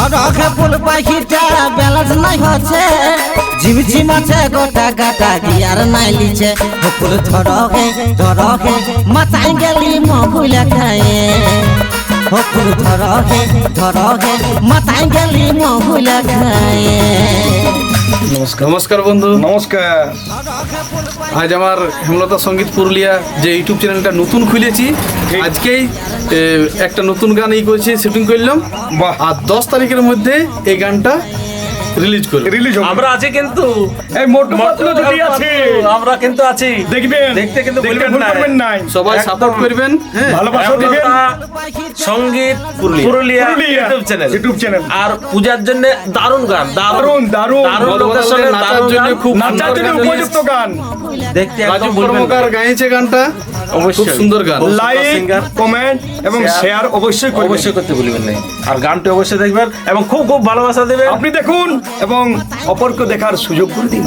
ধরকে ফুল পাখিটা ব্যালেন্স নাই হচ্ছে ঝিমঝিম আছে গোটা গাটা গিয়ার নাই লিছে ফুল ধরকে মাথায় গেলি মহুলা খায়ে ফুল ধরকে মাথায় গেলি মহুলা খায়ে। নমস্কার বন্ধু, নমস্কার। আজ আমার হেমলতা সঙ্গীত পুরুলিয়া যে ইউটিউব চ্যানেলটা নতুন খুলেছি, আজকেই একটা নতুন গান করেছি, শুটিং করলাম। বাহ। আর 10 তারিখের মধ্যে এই গানটা রিলিজ করলাম। রিলিজ হবে। আমরা আছি কিন্তু এই মোটু পাতলু যদি আছে, আমরা কিন্তু আছি, দেখবেন, দেখতে কিন্তু দেখতে ভুলবেন ভুল না। করবেন নাই। সবাই সাপোর্ট করবেন, হ্যাঁ, ভালোবাসা দিবেন। হেমলতা সঙ্গীত পুরুলিয়া ইউটিউব চ্যানেল। আর পূজার জন্য দারুণ গান, দারুণ দারুণ লোকেশনে নাচার দারুণ জন্য গান, খুব নাচার জন্য উপযুক্ত গান। দেখতে রাজু একদম ভুলবেন না। কর্মকার গাইছে গানটা, খুব অবশ্যই সুন্দর গান। লাইক, singer, কমেন্ট এবং share শেয়ার অবশ্যই করবেন। অবশ্যই করতে ভুলবেন না। আর গানটি অবশ্যই দেখবেন এবং খুব খুব ভালোবাসা দেবেন। আপনি দেখুন এবং অপরকে দেখার সুযোগ করে দিন।